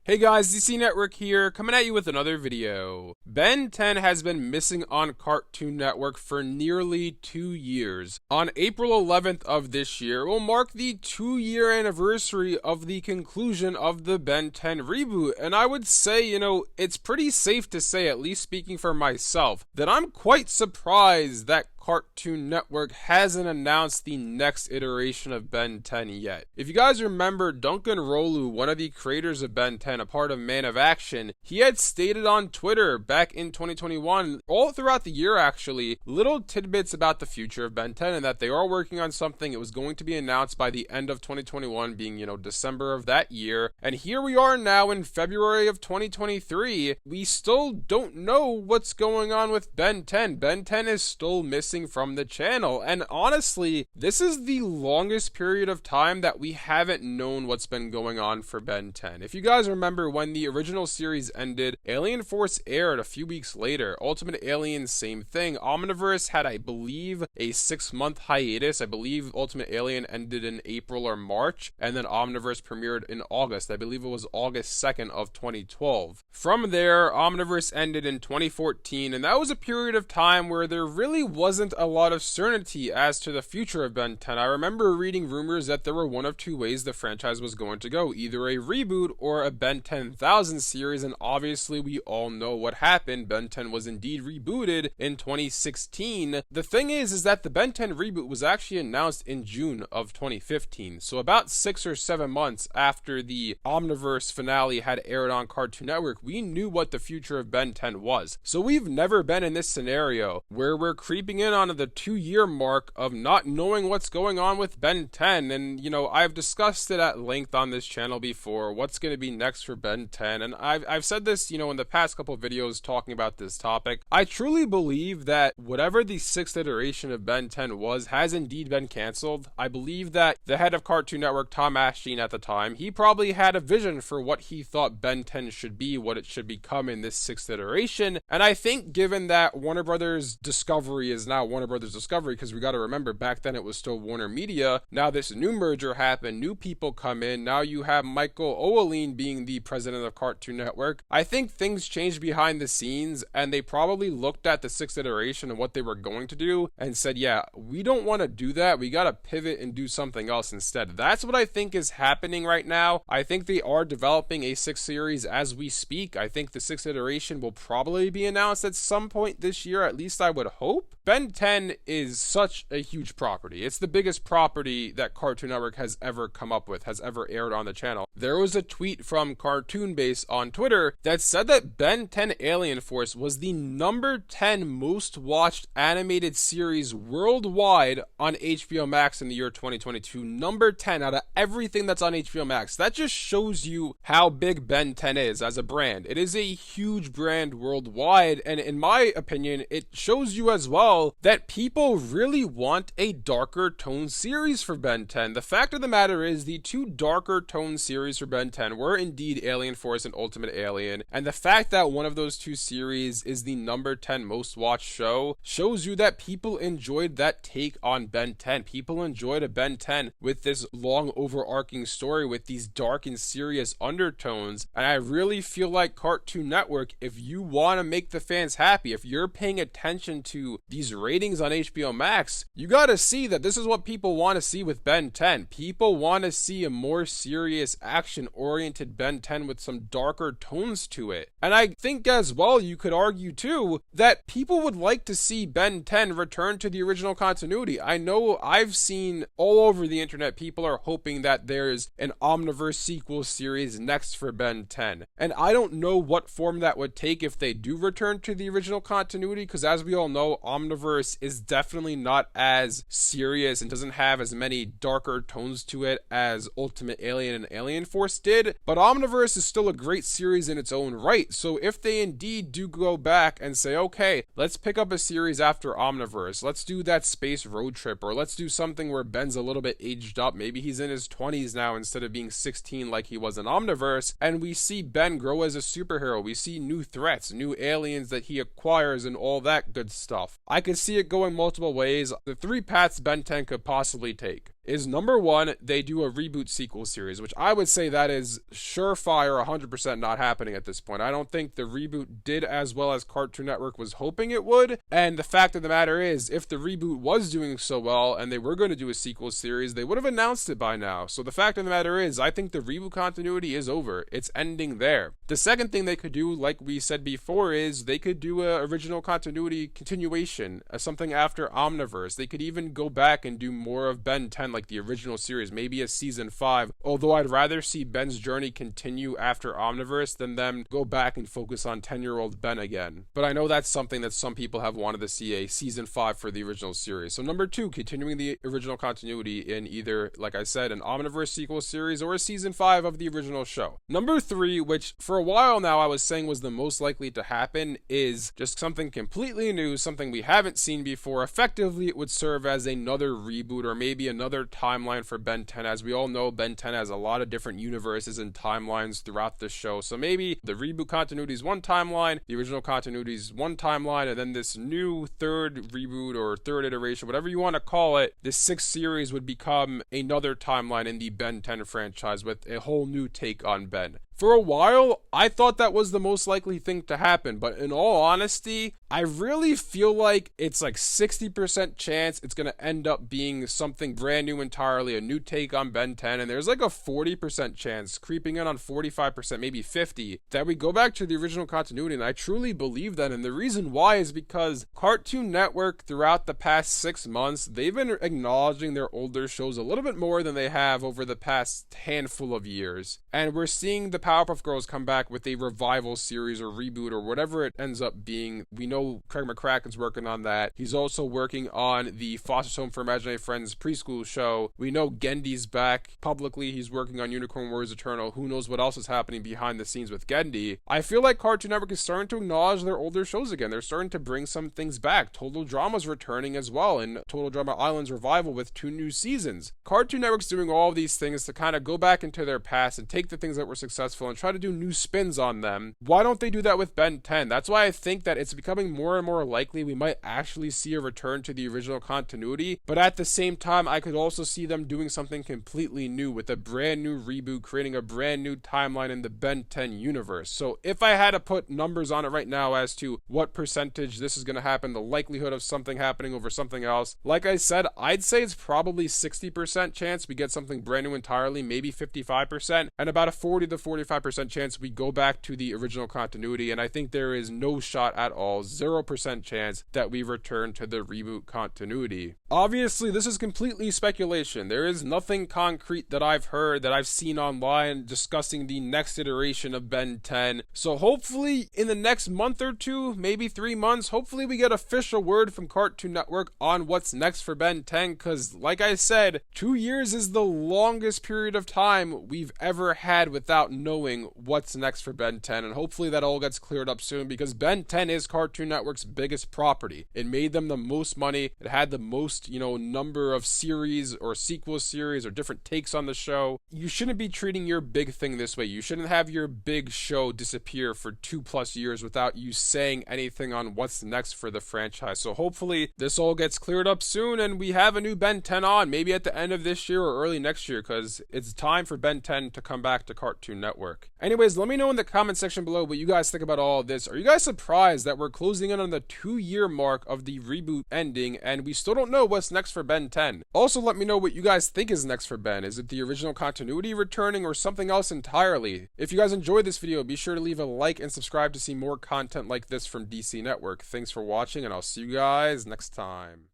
Hey guys, DC Network here, coming at you with another video. Ben 10 has been missing on Cartoon Network for nearly 2 years. On April 11th of this year, will mark the 2-year anniversary of the conclusion of the Ben 10 reboot, and I would say, it's pretty safe to say, at least speaking for myself, that I'm quite surprised that Cartoon Network hasn't announced the next iteration of Ben 10 yet. If you guys remember, Duncan Rolu, one of the creators of Ben 10, a part of Man of Action, he had stated on Twitter back in 2021, all throughout the year actually, little tidbits about the future of Ben 10 and that they are working on something. It was going to be announced by the end of 2021, being, December of that year. And here we are now in February of 2023. We still don't know what's going on with Ben 10. Ben 10 is still missing from the channel, and honestly, this is the longest period of time that we haven't known what's been going on for Ben 10. If you guys remember, when the original series ended, Alien Force aired a few weeks later. Ultimate Alien, same thing. Omniverse had, I believe, a 6-month hiatus. I believe Ultimate Alien ended in April or March, and then Omniverse premiered in August. I believe it was August 2nd of 2012. From there, Omniverse ended in 2014, and that was a period of time where there really wasn't a lot of certainty as to the future of Ben 10. I remember reading rumors that there were one of two ways the franchise was going to go, either a reboot or a Ben 10,000 series, and obviously we all know what happened. Ben 10 was indeed rebooted in 2016. The thing is that the Ben 10 reboot was actually announced in June of 2015, so about 6 or 7 months after the Omniverse finale had aired on Cartoon Network, we knew what the future of Ben 10 was. So we've never been in this scenario where we're creeping in on the 2-year mark of not knowing what's going on with Ben 10, and I've discussed it at length on this channel before, what's going to be next for Ben 10, and I've said this, in the past couple videos talking about this topic. I truly believe that whatever the 6th iteration of Ben 10 was has indeed been cancelled. I believe that the head of Cartoon Network, Tom Ashton, at the time, he probably had a vision for what he thought Ben 10 should be, what it should become in this 6th iteration, and I think given that Warner Brothers Discovery is now Warner Brothers Discovery, because we got to remember back then it was still Warner Media. Now this new merger happened, new people come in, now you have Michael Owaleen being the president of Cartoon Network. I think things changed behind the scenes, and they probably looked at the 6th iteration and what they were going to do and said, yeah, we don't want to do that, we got to pivot and do something else instead. That's what I think is happening right now. I think they are developing a 6th series as we speak. I think the 6th iteration will probably be announced at some point this year, at least I would hope. Ben 10 is such a huge property. It's the biggest property that Cartoon Network has ever come up with, has ever aired on the channel. There was a tweet from Cartoon Base on Twitter that said that Ben 10 Alien Force was the number 10 most watched animated series worldwide on HBO Max in the year 2022. Number 10 out of everything that's on HBO Max. That just shows you how big Ben 10 is as a brand. It is a huge brand worldwide, and in my opinion, it shows you as well that people really want a darker tone series for Ben 10. The fact of the matter is, the two darker tone series for Ben 10 were indeed Alien Force and Ultimate Alien, and the fact that one of those two series is the number 10 most watched show shows you that people enjoyed that take on Ben 10. People enjoyed a Ben 10 with this long overarching story with these dark and serious undertones, and I really feel like Cartoon Network, if you want to make the fans happy, if you're paying attention to these ratings on HBO Max, you gotta see that this is what people want to see with Ben 10. People want to see a more serious, action-oriented Ben 10 with some darker tones to it. And I think as well, you could argue too, that people would like to see Ben 10 return to the original continuity. I know I've seen all over the internet, people are hoping that there's an Omniverse sequel series next for Ben 10. And I don't know what form that would take if they do return to the original continuity, because as we all know, Omniverse is definitely not as serious and doesn't have as many darker tones to it as Ultimate Alien and Alien Force did, but Omniverse is still a great series in its own right. So if they indeed do go back and say, okay, let's pick up a series after Omniverse, let's do that space road trip, or let's do something where Ben's a little bit aged up, maybe he's in his 20s now instead of being 16 like he was in Omniverse, and we see Ben grow as a superhero, we see new threats, new aliens that he acquires and all that good stuff. I could see it going multiple ways. The 3 paths Ben 10 could possibly take. is number one, they do a reboot sequel series, which I would say that is surefire 100% not happening at this point. I don't think the reboot did as well as Cartoon Network was hoping it would. And the fact of the matter is, if the reboot was doing so well and they were going to do a sequel series, they would have announced it by now. So the fact of the matter is, I think the reboot continuity is over. It's ending there. The second thing they could do, like we said before, is they could do a original continuity continuation, something after Omniverse. They could even go back and do more of Ben 10, like the original series, maybe a season 5. Although I'd rather see Ben's journey continue after Omniverse than them go back and focus on 10-year-old Ben again. But I know that's something that some people have wanted to see, a season 5 for the original series. So number 2, continuing the original continuity in either, like I said, an Omniverse sequel series or a season 5 of the original show. Number 3, which for a while now I was saying was the most likely to happen, is just something completely new, something we haven't seen before. Effectively, it would serve as another reboot or maybe another timeline for Ben 10. As we all know, Ben 10 has a lot of different universes and timelines throughout the show. So maybe the reboot continuity is one timeline, the original continuity is one timeline, and then this new third reboot or third iteration, whatever you want to call it, this 6th series would become another timeline in the Ben 10 franchise with a whole new take on Ben. For a while, I thought that was the most likely thing to happen, but in all honesty, I really feel like it's like 60% chance it's going to end up being something brand new entirely, a new take on Ben 10, and there's like a 40% chance, creeping in on 45%, maybe 50%, that we go back to the original continuity, and I truly believe that, and the reason why is because Cartoon Network, throughout the past 6 months, they've been acknowledging their older shows a little bit more than they have over the past handful of years, and we're seeing the Powerpuff Girls come back with a revival series or reboot or whatever it ends up being. We know Craig McCracken's working on that. He's also working on the Foster's Home for Imaginary Friends preschool show. We know Gendy's back publicly. He's working on Unicorn Warriors Eternal. Who knows what else is happening behind the scenes with Gendy. I feel like Cartoon Network is starting to acknowledge their older shows again. They're starting to bring some things back. Total Drama's returning as well, and Total Drama Island's revival with 2 new seasons. Cartoon Network's doing all of these things to kind of go back into their past and take the things that were successful and try to do new spins on them. Why don't they do that with Ben 10? That's why I think that it's becoming more and more likely we might actually see a return to the original continuity, but at the same time, I could also see them doing something completely new with a brand new reboot, creating a brand new timeline in the Ben 10 universe. So if I had to put numbers on it right now as to what percentage this is going to happen, the likelihood of something happening over something else, like I said, I'd say it's probably 60% chance we get something brand new entirely, maybe 55%, and about a 40 to 45% chance we go back to the original continuity, and I think there is no shot at all, 0% chance, that we return to the reboot continuity. Obviously, this is completely speculation. There is nothing concrete that I've heard, that I've seen online discussing the next iteration of Ben 10, so hopefully in the next month or 2, maybe 3 months, hopefully we get official word from Cartoon Network on what's next for Ben 10, because like I said, 2 years is the longest period of time we've ever had without knowing what's next for Ben 10, and hopefully that all gets cleared up soon, because Ben 10 is Cartoon Network's biggest property. It made them the most money, it had the most, number of series or sequel series or different takes on the show. You shouldn't be treating your big thing this way. You shouldn't have your big show disappear for 2+ years without you saying anything on what's next for the franchise. So hopefully this all gets cleared up soon and we have a new Ben 10 on, maybe at the end of this year or early next year, because it's time for Ben 10 to come back to Cartoon Network. Anyways, let me know in the comment section below what you guys think about all of this. Are you guys surprised that we're closing in on the 2-year mark of the reboot ending and we still don't know what's next for Ben 10? Also, let me know what you guys think is next for Ben. Is it the original continuity returning or something else entirely? If you guys enjoyed this video, be sure to leave a like and subscribe to see more content like this from DC Network. Thanks for watching, and I'll see you guys next time.